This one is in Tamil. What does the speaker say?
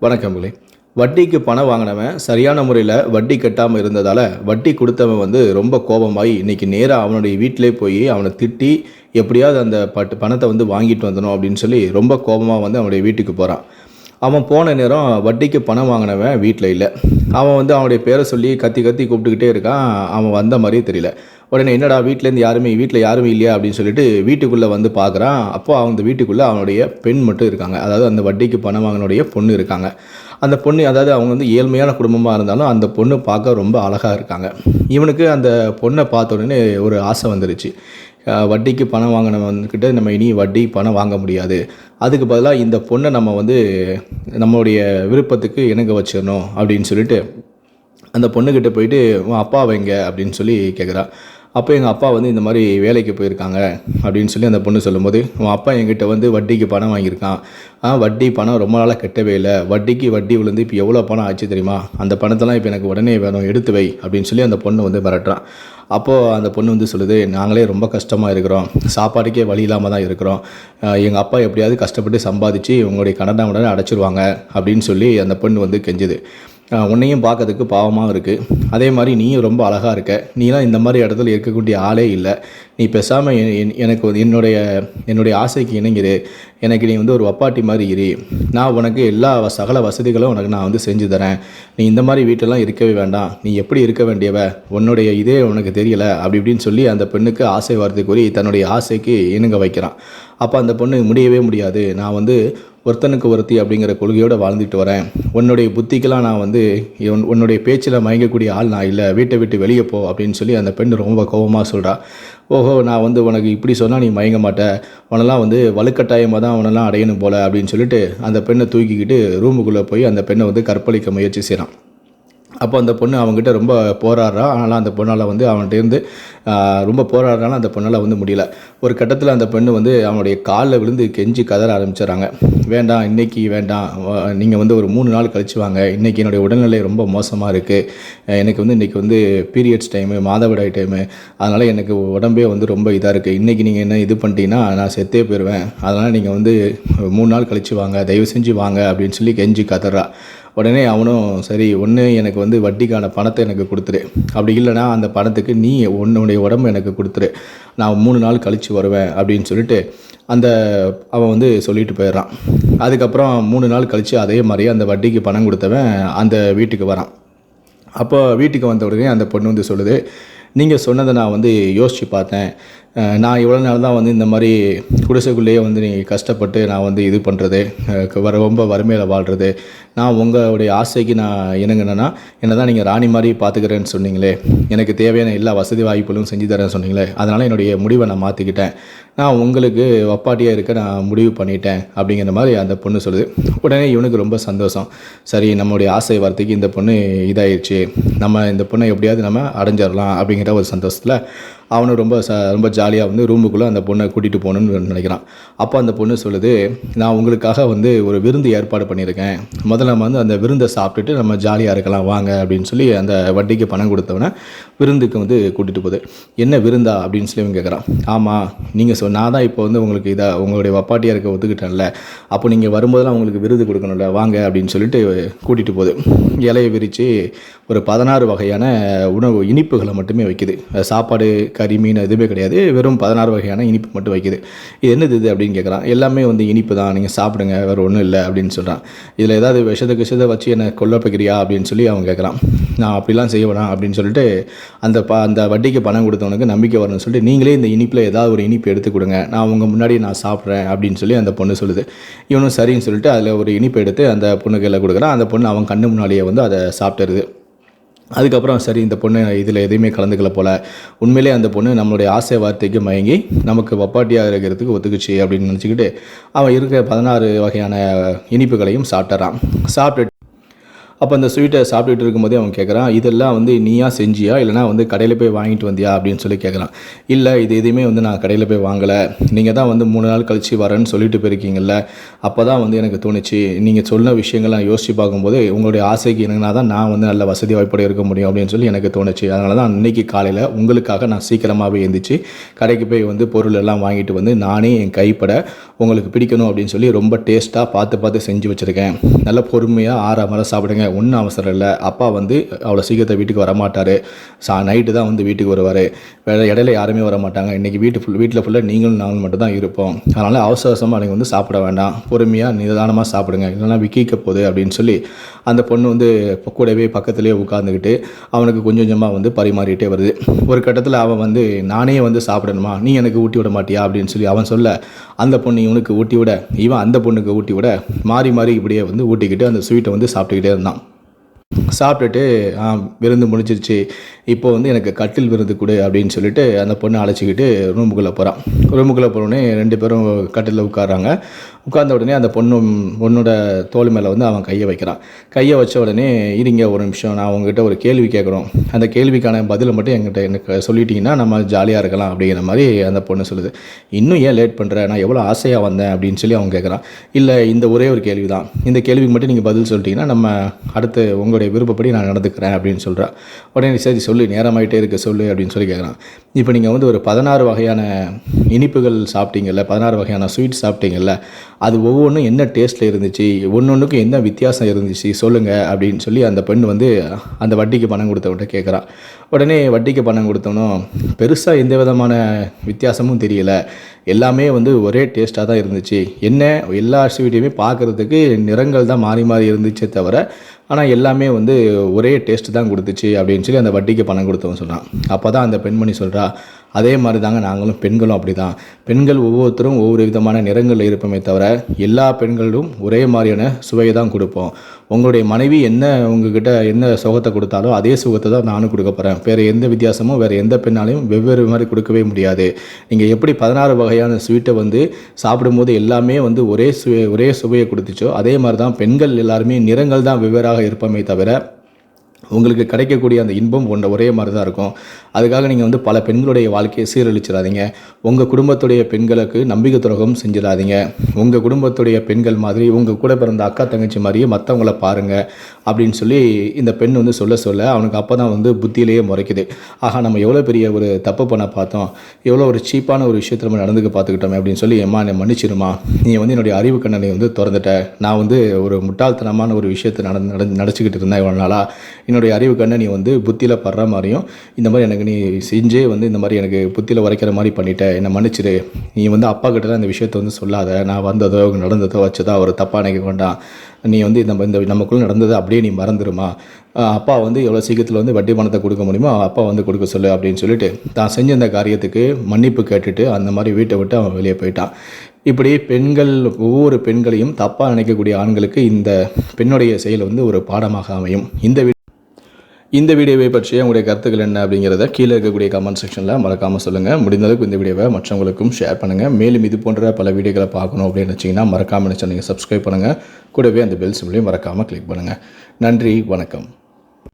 வணக்கங்களே. வட்டிக்கு பணம் வாங்கினவன் சரியான முறையில் வட்டி கட்டாமல் இருந்ததால் வட்டி கொடுத்தவன் ரொம்ப கோபமாகி இன்றைக்கி நேராக அவனுடைய வீட்டிலே போய் அவனை திட்டி எப்படியாவது அந்த பணத்தை வாங்கிட்டு வந்துடணும் அப்படின்னு சொல்லி ரொம்ப கோபமாக அவனுடைய வீட்டுக்கு போகிறான். அவன் போன நேரம் வட்டிக்கு பணம் வாங்கினவன் வீட்டில் இல்லை. அவன் அவனுடைய பேரை சொல்லி கத்தி கத்தி கூப்பிட்டுக்கிட்டே இருக்கான். அவன் வந்த மாதிரியே தெரியல. உடனே என்னடா வீட்டில் யாருமே இல்லையா அப்படின்னு சொல்லிட்டு வீட்டுக்குள்ளே பார்க்குறான். அப்போ அந்த வீட்டுக்குள்ளே அவனுடைய பெண் மட்டும் இருக்காங்க. அதாவது அந்த வட்டிக்கு பணம் வாங்கினுடைய பொண்ணு இருக்காங்க. அந்த பொண்ணு அதாவது அவங்க ஏழ்மையான குடும்பமாக இருந்தாலும் அந்த பொண்ணு பார்க்க ரொம்ப அழகாக இருக்காங்க. இவனுக்கு அந்த பொண்ணை பார்த்த உடனே ஒரு ஆசை வந்துருச்சு. வட்டிக்கு பணம் வாங்கினவன்கிட்ட நம்ம இனி வட்டி பணம் வாங்க முடியாது. அதுக்கு பதிலாக இந்த பொண்ணை நம்ம நம்மளுடைய விருப்பத்துக்கு இணங்க வச்சிடணும் அப்படின்னு சொல்லிட்டு அந்த பொண்ணுக்கிட்ட போயிட்டு உன் அப்பா வைங்க அப்படின்னு சொல்லி கேட்குறா. அப்போ எங்கள் அப்பா இந்த மாதிரி வேலைக்கு போயிருக்காங்க அப்படின்னு சொல்லி அந்த பொண்ணு சொல்லும்போது, உன் அப்பா என்கிட்ட வட்டிக்கு பணம் வாங்கியிருக்கான். வட்டி பணம் ரொம்ப நாளாக கட்டவே இல்லை. வட்டிக்கு வட்டி விழுந்து இப்போ எவ்வளோ பணம் ஆச்சு தெரியுமா? அந்த பணத்தெல்லாம் இப்போ எனக்கு உடனே வேணும், எடுத்து வை அப்படின்னு சொல்லி அந்த பொண்ணு மிரட்டுறான். அப்போது அந்த பொண்ணு சொல்லுது, நாங்களே ரொம்ப கஷ்டமாக இருக்கிறோம், சாப்பாட்டுக்கே வழி இல்லாமல் தான் இருக்கிறோம். எங்கள் அப்பா எப்படியாவது கஷ்டப்பட்டு சம்பாதிச்சு உங்களுடைய கடனை உடனே அடைச்சிருவாங்க அப்படின்னு சொல்லி அந்த பொண்ணு கெஞ்சுது. உன்னையும் பார்க்கறதுக்கு பாவமாக இருக்குது. அதே மாதிரி நீயும் ரொம்ப அழகாக இருக்க. நீலாம் இந்த மாதிரி இடத்துல இருக்கக்கூடிய ஆளே இல்லை. நீ பேசாமல் எனக்கு என்னுடைய ஆசைக்கு இணங்கிடு. எனக்கு நீ ஒரு வப்பாட்டி மாதிரி இரு. நான் உனக்கு எல்லா சகல வசதிகளும் உனக்கு நான் செஞ்சு தரேன். நீ இந்த மாதிரி வீட்டெல்லாம் இருக்கவே வேண்டாம். நீ எப்படி இருக்க வேண்டியவ, உன்னுடைய இதே உனக்கு தெரியலை அப்படி இப்படின்னு சொல்லி அந்த பெண்ணுக்கு ஆசை வார்த்தை கூறி தன்னுடைய ஆசைக்கு இணங்க வைக்கிறான். அப்போ அந்த பொண்ணு முடியவே முடியாது, நான் ஒருத்தனுக்கு ஒருத்தி அப்படிங்கிற கொள்கையோடு வாழ்ந்துட்டு வரேன். உன்னுடைய புத்திக்கெல்லாம் நான் உன்னுடைய பேச்சில் மயங்கக்கூடிய ஆள் நான் இல்லை, வீட்டை விட்டு வெளியே போ அப்படின்னு சொல்லி அந்த பெண் ரொம்ப கோபமாக சொல்கிறா. ஓஹோ, நான் உனக்கு இப்படி சொன்னால் நீ மயங்க மாட்டேன், உனெல்லாம் வலுக்கட்டாயமாக தான் உனெல்லாம் அடையணும் போல் அப்படின்னு சொல்லிட்டு அந்த பெண்ணை தூக்கிக்கிட்டு ரூமுக்குள்ளே போய் அந்த பெண்ணை கற்பழிக்க முயற்சி செய்கிறான். அப்போ அந்த பொண்ணு அவங்ககிட்ட ரொம்ப போராடுறா. ஆனாலும் அந்த பொண்ணால் அவன்கிட்டேருந்து ரொம்ப போராடுறாலும் அந்த பொண்ணால் முடியல. ஒரு கட்டத்தில் அந்த பெண்ணு அவனுடைய காலில் விழுந்து கெஞ்சி கதற ஆரம்பிச்சிடறாங்க. வேண்டாம், இன்றைக்கி வேண்டாம், நீங்கள் ஒரு 3 நாள் கழிச்சு வாங்க. இன்றைக்கி என்னுடைய உடல்நிலை ரொம்ப மோசமாக இருக்குது. எனக்கு இன்றைக்கி பீரியட்ஸ் டைமு, மாதவிடாய் டைமு, அதனால் எனக்கு உடம்பே ரொம்ப இதாக இருக்குது. இன்றைக்கி நீங்கள் என்ன இது பண்ணிட்டீங்கன்னா நான் செத்தே போயிடுவேன். அதனால் நீங்கள் 3 நாள் கழிச்சு வாங்க, தயவு செஞ்சு வாங்க அப்படின்னு சொல்லி கெஞ்சி கதறா. உடனே அவனும் சரி, ஒன்று எனக்கு வட்டிக்கான பணத்தை எனக்கு கொடுத்துரு, அப்படி இல்லைனா அந்த பணத்துக்கு நீ உன்னுடைய உடம்பு எனக்கு கொடுத்துரு, நான் 3 நாள் கழித்து வருவேன் அப்படின்னு சொல்லிட்டு அவன் சொல்லிட்டு போயிடுறான். அதுக்கப்புறம் 3 நாள் கழித்து அதே மாதிரியே அந்த வட்டிக்கு பணம் கொடுத்தவன் அந்த வீட்டுக்கு வரான். அப்போ வீட்டுக்கு வந்த உடனே அந்த பொண்ணு சொல்லுது, நீங்கள் சொன்னதை நான் யோசித்து பார்த்தேன். நான் இவ்வளோ நாள் தான் இந்த மாதிரி குடிசைக்குள்ளேயே நீ கஷ்டப்பட்டு நான் இது பண்ணுறது, ரொம்ப வறுமையில் வாழ்கிறது. நான் உங்களுடைய ஆசைக்கு நான் இணங்கினேன்னா என்ன தான் நீங்கள் ராணி மாதிரி பார்த்துக்கிறேன்னு சொன்னீங்களே, எனக்கு தேவையான எல்லா வசதி வாய்ப்புகளும் செஞ்சு தரேன்னு சொன்னீங்களே, அதனால் என்னுடைய முடிவை நான் மாற்றிக்கிட்டேன். நான் உங்களுக்கு வப்பாட்டியாக இருக்க நான் முடிவு பண்ணிட்டேன் அப்படிங்கிற மாதிரி அந்த பொண்ணு சொல்லுது. உடனே இவனுக்கு ரொம்ப சந்தோஷம். சரி, நம்மளுடைய ஆசை வார்த்தைக்கு இந்த பொண்ணு இதாகிடுச்சு, நம்ம இந்த பொண்ணை எப்படியாவது நம்ம அடைஞ்சிடலாம் அப்படிங்கிற ஒரு சந்தோஷத்தில் அவனும் ரொம்ப ஜாலியாக ரூமுக்குள்ளே அந்த பொண்ணை கூட்டிகிட்டு போகணுன்னு நினைக்கிறான். அப்போ அந்த பொண்ணு சொல்லுது, நான் உங்களுக்காக ஒரு விருந்து ஏற்பாடு பண்ணியிருக்கேன். முதல்ல நம்ம அந்த விருந்தை சாப்பிட்டுட்டு நம்ம ஜாலியாக இருக்கலாம் வாங்க அப்படின்னு சொல்லி அந்த வட்டிக்கு பணம் கொடுத்தவனை விருந்துக்கு கூட்டிகிட்டு போகுது. என்ன விருந்தா அப்படின்னு சொல்லி அவன் கேட்குறான். ஆமாம், நீங்கள் நான் தான் இப்போ உங்களுக்கு உங்களுடைய வப்பாட்டியாக இருக்க ஒத்துக்கிட்டேன்ல, அப்போ நீங்கள் வரும்போதெல்லாம் உங்களுக்கு விருது கொடுக்கணும்ல, வாங்க அப்படின்னு சொல்லிட்டு கூட்டிகிட்டு போகுது. இலையை விரித்து ஒரு 16 வகையான உணவு இனிப்புகளை மட்டுமே வைக்குது. சாப்பாடு, கறி, மீன் எதுவுமே கிடையாது. வெறும் 16 வகையான இனிப்பு மட்டும் வைக்குது. இது என்னது இது அப்படின்னு கேட்குறான். எல்லாமே இனிப்பு தான், நீங்கள் சாப்பிடுங்க, வேறு ஒன்றும் இல்லை அப்படின்னு சொல்கிறான். இதில் ஏதாவது விஷத்தை வச்சு என்னை கொல்ல வைக்கிறியா அப்படின்னு சொல்லி அவன் கேட்குறான். நான் அப்படிலாம் செய்ய வேணாம் அப்படின்னு சொல்லிட்டு அந்த வட்டிக்கு பணம் கொடுத்தவனுக்கு நம்பிக்கை வரணும்னு சொல்லிட்டு, நீங்களே இந்த இனிப்பில் ஏதாவது ஒரு இனிப்பு எடுத்து கொடுங்க, நான் உங்கள் முன்னாடி நான் சாப்பிட்றேன் அப்படின்னு சொல்லி அந்த பொண்ணு சொல்லுது. இவனும் சரின்னு சொல்லிட்டு அதில் ஒரு இனிப்பு எடுத்து அந்த பொண்ணுக்கு எல்லாம் கொடுக்குறான். அந்த பொண்ணு அவன் கண்ணு முன்னாடியே அதை சாப்பிட்டுருது. அதுக்கப்புறம் சரி, இந்த பொண்ணு இதில் எதையுமே கலந்துக்கல போல், உண்மையிலே அந்த பொண்ணு நம்மளுடைய ஆசை வார்த்தைக்கு மயங்கி நமக்கு வப்பாட்டியாக இருக்கிறதுக்கு ஒத்துக்குச்சு அப்படின்னு நினச்சிக்கிட்டு அவன் இருக்கிற 16 வகையான இனிப்புகளையும் சாப்பிட்றான். சாப்பிட்டு அப்போ அந்த ஸ்வீட்டை சாப்பிட்டுட்டு இருக்கும்போதே அவன் கேட்குறான், இதெல்லாம் வந்து நீயா செஞ்சியா இல்லைனா வந்து கடையில் போய் வாங்கிட்டு வந்தியா அப்படின்னு சொல்லி கேட்குறான். இல்லை இது எதுவுமே வந்து நான் கடையில் போய் வாங்கலை, நீங்கள் தான் வந்து 3 நாள் கழித்து வரேன்னு சொல்லிட்டு போயிருக்கீங்கல்ல, அப்போ தான் வந்து எனக்கு தோணுச்சு, நீங்கள் சொன்ன விஷயங்கள்லாம் யோசித்து பார்க்கும்போது உங்களுடைய ஆசைக்கு என்னன்னா தான் நான் வந்து நல்ல வசதி வாய்ப்போடு இருக்க முடியும் அப்படின்னு சொல்லி எனக்கு தோணுச்சு. அதனால தான் இன்றைக்கி காலையில் உங்களுக்காக நான் சீக்கிரமாகவே எழுந்திரிச்சு கடைக்கு போய் வந்து பொருள் எல்லாம் வாங்கிட்டு வந்து நானே என் கைப்பட உங்களுக்கு பிடிக்கணும் அப்படின்னு சொல்லி ரொம்ப டேஸ்ட்டாக பார்த்து செஞ்சு வச்சுருக்கேன். நல்ல பொறுமையாக ஆறாமலை சாப்பிடுங்க, ஒன்றும் அவசரம் இல்லை. அப்பா வந்து அவ்வளோ சீக்கிரத்தை வீட்டுக்கு வரமாட்டார், நைட்டு தான் வந்து வீட்டுக்கு வருவார், வேறு இடையில யாருமே வர மாட்டாங்க. இன்றைக்கி வீட்டில் ஃபுல்லாக நீங்களும் நாங்களும் மட்டும் தான் இருப்போம். அதனால் அவசரமாக நீங்கள் வந்து சாப்பிட வேண்டாம், பொறுமையாக நிதானமாக சாப்பிடுங்க, இல்லைனா விக்கிக்க போகுது அப்படின்னு சொல்லி அந்த பொண்ணு வந்து கூடவே பக்கத்துலேயே உட்காந்துக்கிட்டு அவனுக்கு கொஞ்சம் கொஞ்சமாக வந்து பரிமாறிட்டே வருது. ஒரு கட்டத்தில் அவன் வந்து நானே வந்து சாப்பிடணுமா, நீ எனக்கு ஊட்டி விட மாட்டியா அப்படின்னு சொல்லி அவன் சொல்ல, அந்த பொண்ணு இவனுக்கு ஊட்டி விட, இவன் அந்த பொண்ணுக்கு ஊட்டி விட, மாறி இப்படியே வந்து ஊட்டிக்கிட்டு அந்த ஸ்வீட்டை வந்து சாப்பிட்டுக்கிட்டே இருந்தான். சாப்பிட்டுட்டு விருந்து முடிஞ்சிருச்சு, இப்போ வந்து எனக்கு கட்டில் விருந்து கொடு அப்படின்னு சொல்லிட்டு அந்த பொண்ணை அழைச்சிக்கிட்டு ரூமுக்குள்ளே போகிறான். ரூமுக்குள்ளே போனோடனே 2 பேரும் கட்டிலில் உட்காராங்க. உட்கார்ந்த உடனே அந்த பொண்ணோட தோள் மேலே வந்து அவன் கையை வைக்கிறான். கையை வச்ச உடனே, இருங்க ஒரு நிமிஷம், நான் உங்ககிட்ட ஒரு கேள்வி கேட்குறோம், அந்த கேள்விக்கான பதிலை மட்டும் எனக்கு சொல்லிட்டீங்கன்னா நம்ம ஜாலியாக இருக்கலாம் அப்படிங்கிற மாதிரி அந்த பொண்ணு சொல்லுது. இன்னும் ஏன் லேட் பண்ணுற, நான் எவ்வளோ ஆசையாக வந்தேன் அப்படின்னு சொல்லி அவன் கேட்குறான். இல்லை இந்த ஒரே ஒரு கேள்வி தான், இந்த கேள்விக்கு மட்டும் நீங்கள் பதில் சொல்லிட்டீங்கன்னா நம்ம அடுத்து உங்களுடைய விருப்பப்படி நான் நடந்துக்கிறேன் அப்படின்னு சொல்கிறேன். உடனே சரி சொல்லு, நேரமாயிட்டே இருக்க சொல்லு அப்படின்னு சொல்லி கேட்குறான். இப்போ நீங்கள் வந்து ஒரு 16 வகையான இனிப்புகள் சாப்பிட்டீங்கல்ல, 16 வகையான ஸ்வீட் சாப்பிட்டீங்கல்ல, அது ஒவ்வொன்றும் என்ன டேஸ்ட்டில் இருந்துச்சு, ஒன்றுக்கும் என்ன வித்தியாசம் இருந்துச்சு சொல்லுங்கள் அப்படின்னு சொல்லி அந்த பெண் வந்து அந்த வட்டிக்கு பணம் கொடுத்தவன்ட்ட கேட்குறான். உடனே வட்டிக்கு பணம் கொடுத்தவனும் பெருசாக எந்த விதமான வித்தியாசமும் தெரியல, எல்லாமே வந்து ஒரே டேஸ்ட்டாக தான் இருந்துச்சு, என்ன எல்லா ஸ்வீட்டையுமே பார்க்குறதுக்கு நிறங்கள் தான் மாறி இருந்துச்சே தவிர ஆனால் எல்லாமே வந்து ஒரே டேஸ்ட்டு தான் கொடுத்துச்சு அப்படின்னு சொல்லி அந்த வட்டிக்கு பணம் கொடுத்தவன் சொன்னான். அப்போ தான் அந்த பெண்மணி சொல்கிறா, அதே மாதிரி தாங்க நாங்களும் பெண்களும் அப்படி தான், பெண்கள் ஒவ்வொருத்தரும் ஒவ்வொரு விதமான நிறங்களில் இருப்போமே தவிர எல்லா பெண்களும் ஒரே மாதிரியான சுவையை தான் கொடுப்போம். உங்களுடைய மனைவி என்ன உங்ககிட்ட என்ன சுகத்தை கொடுத்தாலும் அதே சுகத்தை தான் நானும் கொடுக்க போகிறேன், வேறு எந்த வித்தியாசமும் வேறு எந்த பெண்ணாலையும் வெவ்வேறு மாதிரி கொடுக்கவே முடியாது. நீங்கள் எப்படி 16 வகையான ஸ்வீட்டை வந்து சாப்பிடும்போது எல்லாமே வந்து ஒரே சுவையை கொடுத்துச்சோ, அதே மாதிரி தான் பெண்கள் எல்லாருமே நிறங்கள் தான் வெவ்வேறாக இருப்போமே தவிர உங்களுக்கு கிடைக்கக்கூடிய அந்த இன்பம் ஒரே மாதிரி தான் இருக்கும். அதுக்காக நீங்கள் வந்து பல பெண்களுடைய வாழ்க்கையை சீரழிச்சிடாதீங்க, உங்கள் குடும்பத்துடைய பெண்களுக்கு நம்பிக்கை துரோகம் செஞ்சிடாதீங்க, உங்கள் குடும்பத்துடைய பெண்கள் மாதிரி உங்கள் கூட பிறந்த அக்கா தங்கச்சி மாதிரியே மற்றவங்கள பாருங்கள் அப்படின்னு சொல்லி இந்த பெண் வந்து சொல்ல அவனுக்கு அப்போ தான் வந்து புத்தியிலேயே முறைக்குது. ஆகா, நம்ம எவ்வளோ பெரிய ஒரு தப்பு பண்ண பார்த்தோம், எவ்வளோ ஒரு சீப்பான ஒரு விஷயத்தில் நம்ம நடந்துக்க பார்த்துக்கிட்டோமே அப்படின்னு சொல்லி, என்னை மன்னிச்சிருமா, நீ வந்து என்னுடைய அறிவு கண்ணனை வந்து திறந்துட்ட, நான் வந்து ஒரு முட்டாள்தனமான ஒரு விஷயத்தை நடச்சிக்கிட்டு இருந்தேன் இவ்வளோ நாளாக, என்னுடைய அறிவு கண்ணை நீ வந்து புத்தியில் படுற மாதிரியும் இந்த மாதிரி எனக்கு நீ செஞ்சே வந்து இந்த மாதிரி எனக்கு புத்தியில் உரைக்கிற மாதிரி பண்ணிட்ட, என்னை மன்னிச்சிரு, நீ வந்து அப்பா கிட்ட தான் இந்த விஷயத்தை வந்து சொல்லாத, நான் வந்ததோ நடந்ததோ வச்சதோ அவர் தப்பாக நினைக்க வேண்டாம், நீ வந்து இந்த நமக்குள்ளே நடந்ததை அப்படியே நீ மறந்துடுமா, அப்பா வந்து எவ்வளோ சீக்கிரத்தில் வந்து வட்டி பணத்தை கொடுக்க முடியுமோ அப்பா வந்து கொடுக்க சொல்லு அப்படின்னு சொல்லிட்டு தான் செஞ்ச இந்த காரியத்துக்கு மன்னிப்பு கேட்டுட்டு அந்த மாதிரி வீட்டை விட்டு அவன் வெளியே போயிட்டான். இப்படி ஒவ்வொரு பெண்களையும் தப்பாக நினைக்கக்கூடிய ஆண்களுக்கு இந்த பெண்ணுடைய செயல் வந்து ஒரு பாடமாக அமையும். இந்த வீடியோவை பற்றிய உங்களுடைய கருத்துக்கள் என்ன அப்படிங்கிறத கீழே இருக்கக்கூடிய கமெண்ட் செக்ஷனில் மறக்காமல் சொல்லுங்கள். முடிந்தளவுக்கு இந்த வீடியோவை மற்றவங்களுக்கும் ஷேர் பண்ணுங்கள். மேலும் இது போன்ற பல வீடியோக்களை பார்க்கணும் அப்படின்னு நினச்சிங்கன்னா மறக்காமல் சேனலை சப்ஸ்கிரைப் பண்ணுங்கள். கூடவே அந்த பெல் சிம்பிளையும் மறக்காமல் கிளிக் பண்ணுங்கள். நன்றி, வணக்கம்.